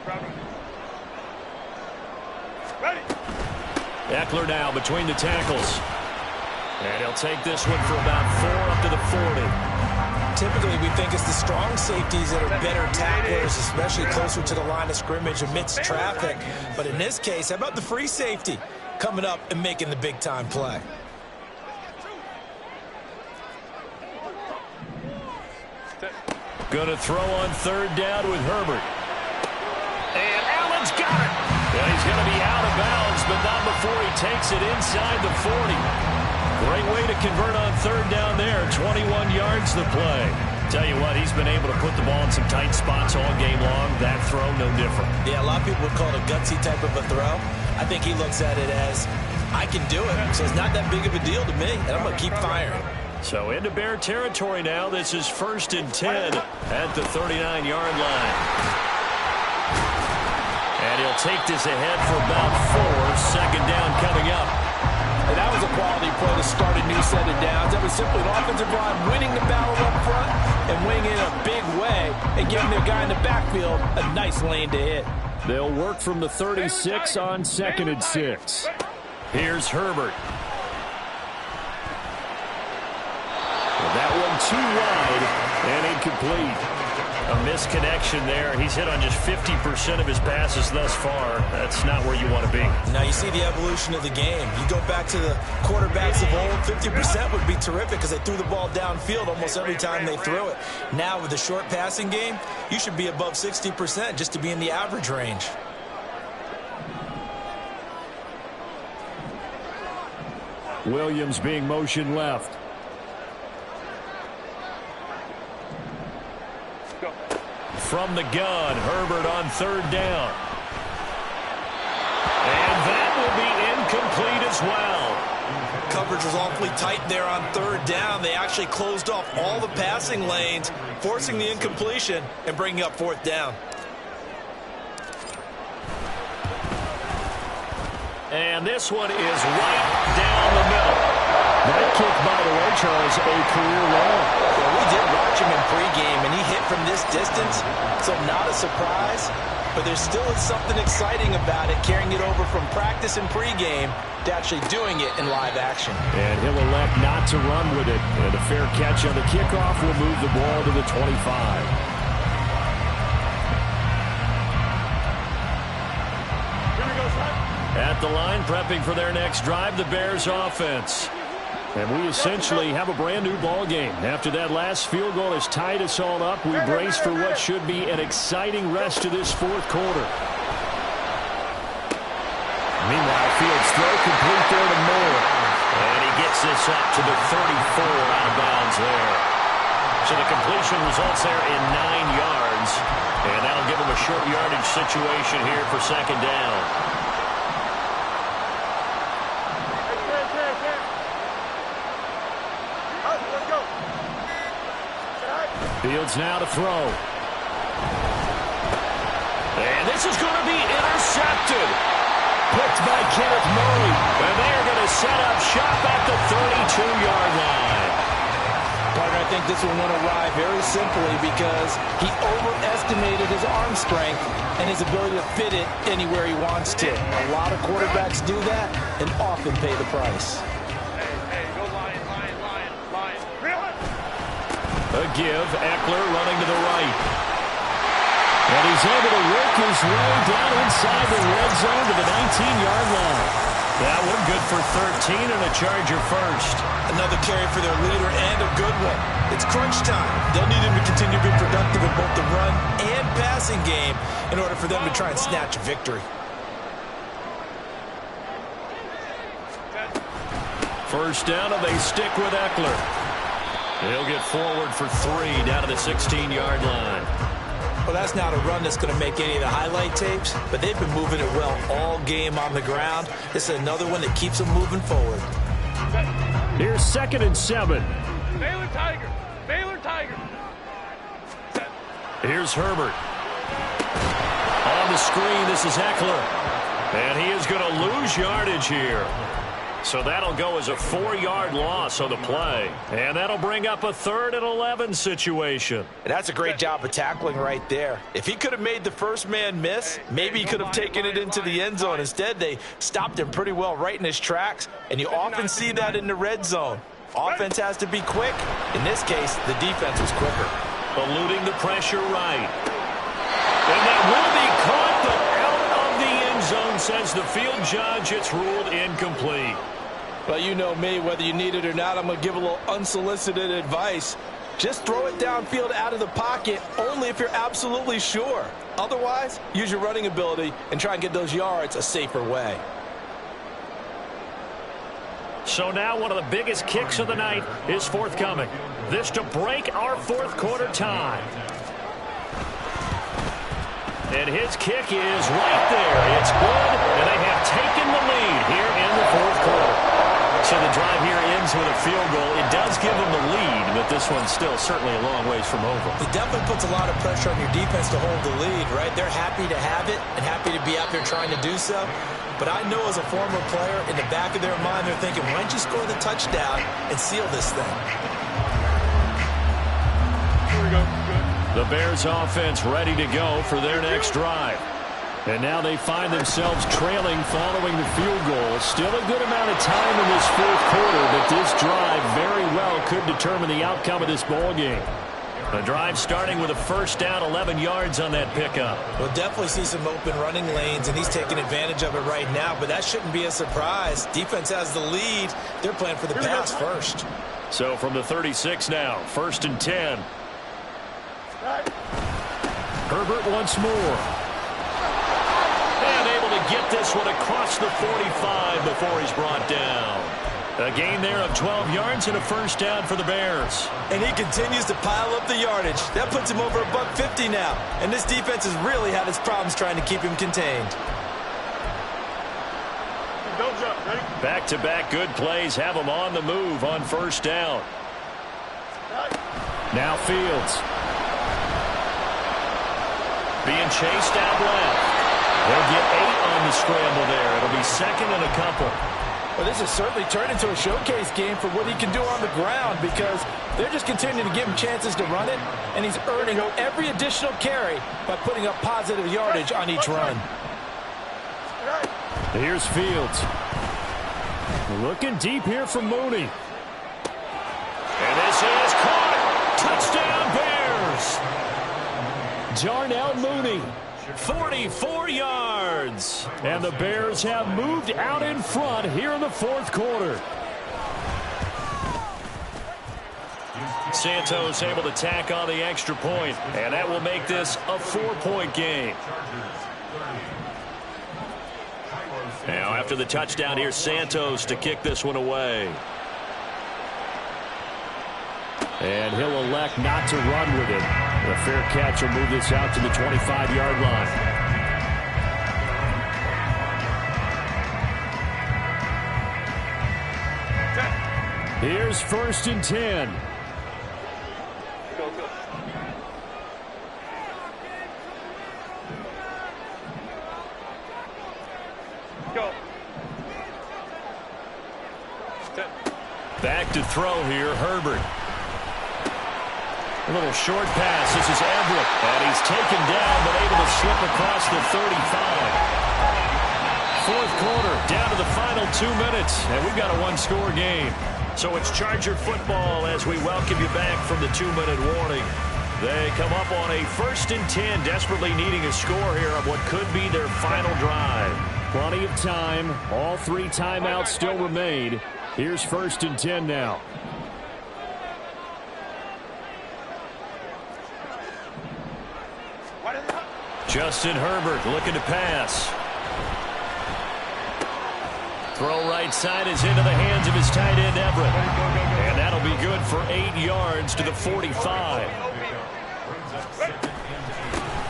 Ready. Eckler now between the tackles. And he'll take this one for about 4 up to the 40. Typically, we think it's the strong safeties that are better tacklers, especially closer to the line of scrimmage amidst traffic. But in this case, how about the free safety coming up and making the big-time play? Going to throw on 3rd down with Herbert. And Allen's got it. Yeah, he's going to be out of bounds, but not before he takes it inside the 40. Great way to convert on third down there. 21 yards to play. Tell you what, he's been able to put the ball in some tight spots all game long. That throw, no different. Yeah, a lot of people would call it a gutsy type of a throw. I think he looks at it as, I can do it, so it's not that big of a deal to me, and I'm going to keep firing. So into Bear territory now. This is 1st and 10 at the 39-yard line. And he'll take this ahead for about 4. Second down coming up. And that was a quality play to start a new set of downs. That was simply an offensive line winning the battle up front and winning it in a big way and giving their guy in the backfield a nice lane to hit. They'll work from the 36 on 2nd and 6. Here's Herbert. That one too wide and incomplete. A misconnection there. He's hit on just 50% of his passes thus far. That's not where you want to be. Now you see the evolution of the game. You go back to the quarterbacks of old, 50% would be terrific because they threw the ball downfield almost every time they threw it. Now with the short passing game, you should be above 60% just to be in the average range. Williams being motion left. From the gun, Herbert on third down. And that will be incomplete as well. Coverage was awfully tight there on third down. They actually closed off all the passing lanes, forcing the incompletion and bringing up 4th down. And this one is right down the middle. That kick, by the way, Charles, a career long. Well, we did watch him in pregame, and he hit from this distance, so not a surprise. But there still is something exciting about it, carrying it over from practice and pregame to actually doing it in live action. And he'll elect not to run with it. And a fair catch on the kickoff will move the ball to the 25. At the line, prepping for their next drive, the Bears offense. And we essentially have a brand new ball game. After that last field goal has tied us all up, we brace for what should be an exciting rest of this 4th quarter. Meanwhile, Fields throw complete there to Moore. And he gets this up to the 34 out of bounds there. So the completion results there in 9 yards. And that'll give him a short yardage situation here for second down. Fields now to throw. And this is going to be intercepted. Picked by Kenneth Murray. And they are going to set up shop at the 32-yard line. Partner, I think this one went awry very simply because he overestimated his arm strength and his ability to fit it anywhere he wants to. A lot of quarterbacks do that and often pay the price. A give, Eckler running to the right. And he's able to work his way down inside the red zone to the 19-yard line. That one good for 13 and a Charger first. Another carry for their leader and a good one. It's crunch time. They'll need him to continue to be productive in both the run and passing game in order for them to try and snatch a victory. First down, and they stick with Eckler. He'll get forward for 3 down to the 16-yard line. Well, that's not a run that's going to make any of the highlight tapes, but they've been moving it well all game on the ground. This is another one that keeps them moving forward. Here's 2nd and 7. Baylor Tiger. Baylor Tiger. Here's Herbert. On the screen, this is Eckler. And he is going to lose yardage here. So that'll go as a 4-yard loss on the play. And that'll bring up a 3rd and 11 situation. And that's a great job of tackling right there. If he could have made the first man miss, maybe he could have taken it into the end zone. Instead, they stopped him pretty well right in his tracks. And you often see that in the red zone. Offense has to be quick. In this case, the defense was quicker. Eluding the pressure right. And that will be caught, but out of the end zone, says the field judge. It's ruled incomplete. Well, you know me, whether you need it or not, I'm going to give a little unsolicited advice. Just throw it downfield out of the pocket only if you're absolutely sure. Otherwise, use your running ability and try and get those yards a safer way. So now one of the biggest kicks of the night is forthcoming. This to break our fourth quarter tie. And his kick is right there. It's good, and they have taken the lead here in the fourth quarter. So the drive here ends with a field goal. It does give them the lead, but this one's still certainly a long ways from over. It definitely puts a lot of pressure on your defense to hold the lead, right? They're happy to have it and happy to be out there trying to do so. But I know as a former player, in the back of their mind, they're thinking, why don't you score the touchdown and seal this thing? Here we go. Good. The Bears offense ready to go for their next drive. And now they find themselves trailing following the field goal. Still a good amount of time in this fourth quarter, but this drive very well could determine the outcome of this ball game. The drive starting with a first down, 11 yards on that pickup. We'll definitely see some open running lanes, and he's taking advantage of it right now, but that shouldn't be a surprise. Defense has the lead. They're playing for the pass first. So from the 36 now, 1st and 10. Herbert once more. And able to get this one across the 45 before he's brought down. A gain there of 12 yards and a first down for the Bears. And he continues to pile up the yardage. That puts him over $150 now. And this defense has really had its problems trying to keep him contained. Don't jump. Ready? Back-to-back good plays have him on the move on first down. Now Fields. Being chased out left. They'll get 8 on the scramble there. It'll be second and a couple. Well, this has certainly turned into a showcase game for what he can do on the ground because they're just continuing to give him chances to run it, and he's earning every additional carry by putting up positive yardage on each run. Here's Fields. Looking deep here from Mooney. And this is caught. Touchdown Bears. Darnell Mooney. 44 yards. And the Bears have moved out in front here in the fourth quarter. Santos able to tack on the extra point, and that will make this a 4-point game. Now after the touchdown, here's Santos to kick this one away. And he'll elect not to run with it. A fair catch will move this out to the 25-yard line. Here's 1st and 10. Go, go. Go. Back to throw here, Herbert. A little short pass. This is Everett. And he's taken down, but able to slip across the 35. Fourth quarter, down to the final 2 minutes. And we've got a one-score game. So it's Charger football as we welcome you back from the 2-minute warning. They come up on a 1st and 10, desperately needing a score here of what could be their final drive. Plenty of time. All 3 timeouts still remain. Here's 1st and 10 now. Justin Herbert looking to pass. Throw right side is into the hands of his tight end, Everett. And that'll be good for 8 yards to the 45.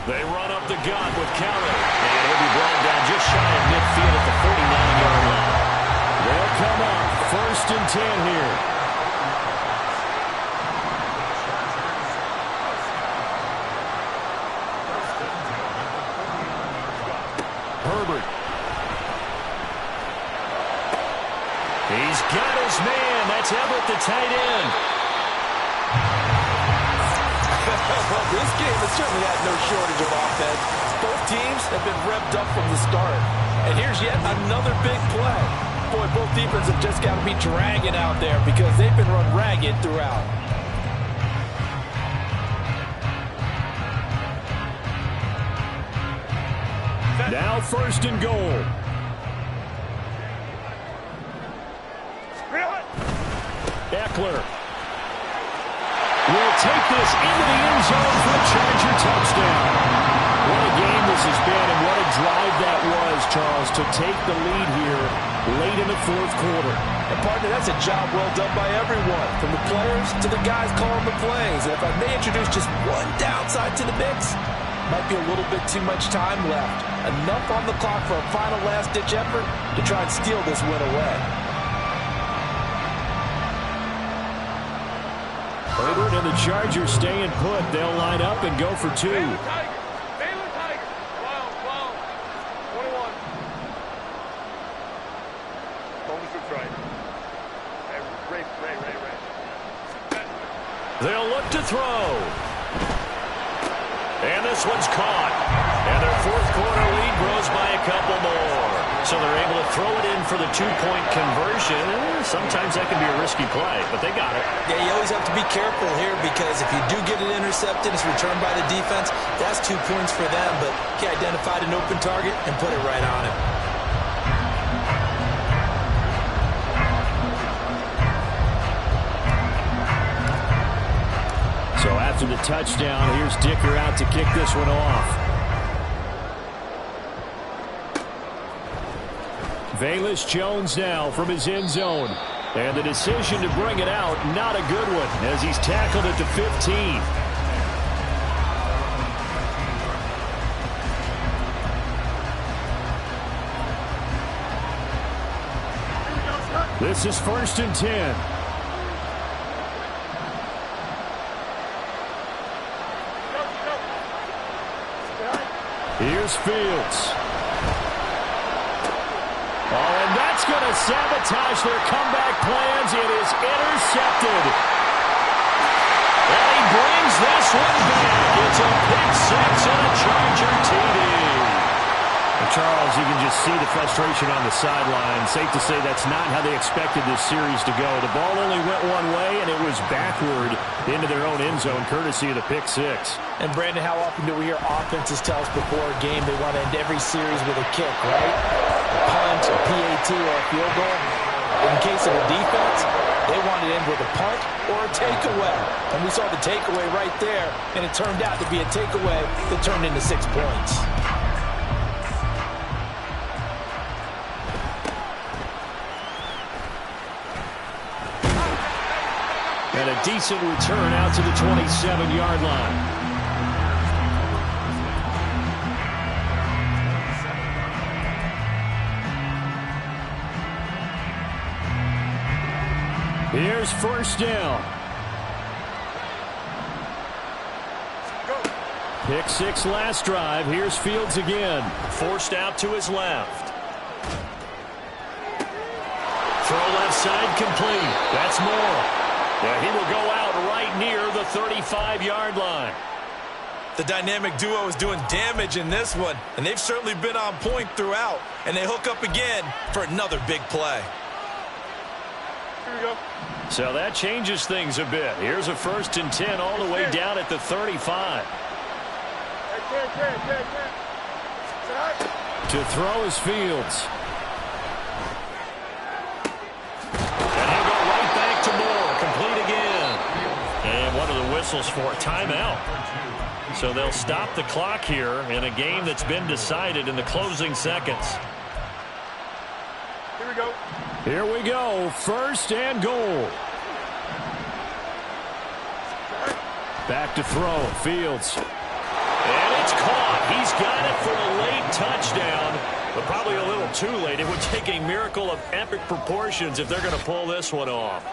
They run up the gut with Kelly. And he'll be brought down just shy of midfield at the 49-yard line. They'll come up 1st and 10 here. Herbert. He's got his man. That's Everett, the tight end. Well, this game has certainly had no shortage of offense. Both teams have been revved up from the start. And here's yet another big play. Boy, both defenses have just got to be dragging out there because they've been run ragged throughout. Now 1st and goal. Eckler will take this into the end zone for a Charger touchdown. What a game this has been, and what a drive that was, Charles, to take the lead here late in the fourth quarter. And partner, that's a job well done by everyone, from the players to the guys calling the plays. And if I may introduce just one downside to the mix, might be a little bit too much time left. Enough on the clock for a final last-ditch effort to try and steal this win away. Herbert and the Chargers staying put. They'll line up and go for two. They'll look to throw. And this one's caught. And their fourth quarter lead grows by a couple more. So they're able to throw it in for the two-point conversion. Sometimes that can be a risky play, but they got it. Yeah, you always have to be careful here because if you do get it intercepted, it's returned by the defense. That's 2 points for them, but he identified an open target and put it right on him. So after the touchdown, here's Dicker out to kick this one off. Velus Jones now from his end zone. And the decision to bring it out, not a good one, as he's tackled at the 15. This is 1st and 10. Here's Fields. Oh, and that's going to sabotage their comeback plans. It is intercepted. And he brings this one back. It's a pick six and a Charger TD. And Charles, you can just see the frustration on the sideline. Safe to say that's not how they expected this series to go. The ball only went one way, and it was backward into their own end zone, courtesy of the pick six. And, Brandon, how often do we hear offenses tell us before a game they want to end every series with a kick, right? A punt, a PAT, or a field goal. In case of a defense, they want to end with a punt or a takeaway. And we saw the takeaway right there, and it turned out to be a takeaway that turned into 6 points. And a decent return out to the 27-yard line. Here's 1st down. Pick six last drive. Here's Fields again. Forced out to his left. Throw left side complete. That's more. Yeah, he will go out right near the 35-yard line. The dynamic duo is doing damage in this one, and they've certainly been on point throughout. And they hook up again for another big play. Here we go. So that changes things a bit. Here's a 1st and 10 all the way down at the 35. To throw is Fields. And he'll go right back to Moore. Complete again. And what are the whistles for? Timeout. So they'll stop the clock here in a game that's been decided in the closing seconds. Here we go. Here we go. 1st and goal. Back to throw. Fields. And it's caught. He's got it for a late touchdown, but probably a little too late. It would take a miracle of epic proportions if they're going to pull this one off.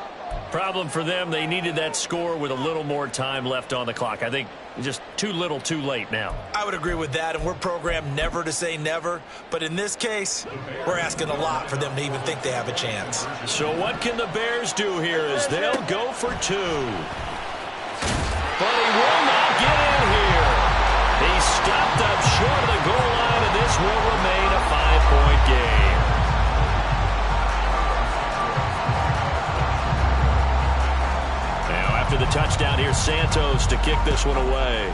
Problem for them, they needed that score with a little more time left on the clock. I think just too little too late now. I would agree with that, and we're programmed never to say never. But in this case, we're asking a lot for them to even think they have a chance. So what can the Bears do here as they'll go for two? But he will not get in here. He's stopped up short of the goal line, and this will remain a 5-point game. Now after the touchdown, here's Santos to kick this one away.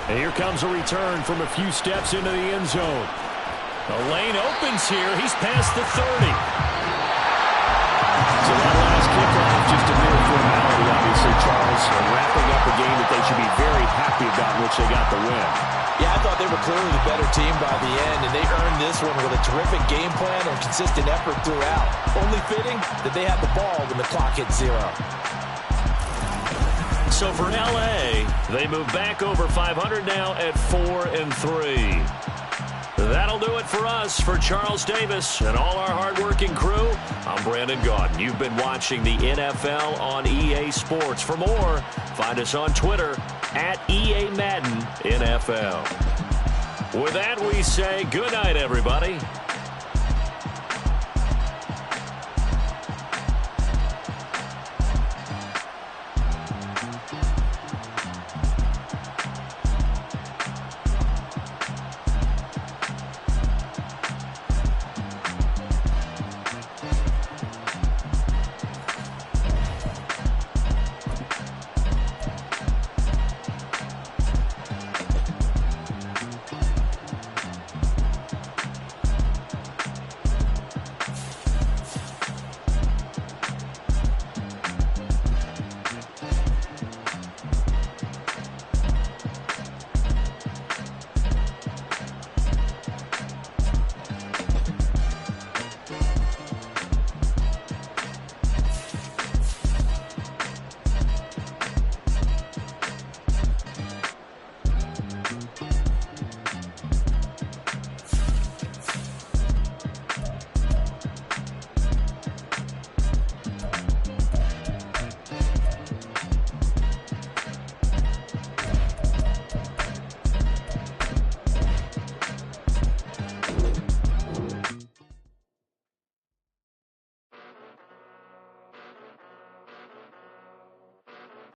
And here comes a return from a few steps into the end zone. The lane opens here. He's past the 30. So that last wrapping up a game that they should be very happy about, in which they got the win. Yeah, I thought they were clearly the better team by the end, and they earned this one with a terrific game plan and consistent effort throughout. Only fitting that they had the ball when the clock hit 0. So for L.A., they move back over 500 now at 4-3. That'll do it for us. For Charles Davis and all our hardworking crew, I'm Brandon Gaudin. You've been watching the NFL on EA Sports. For more, find us on Twitter at EA Madden NFL. With that, we say good night, everybody.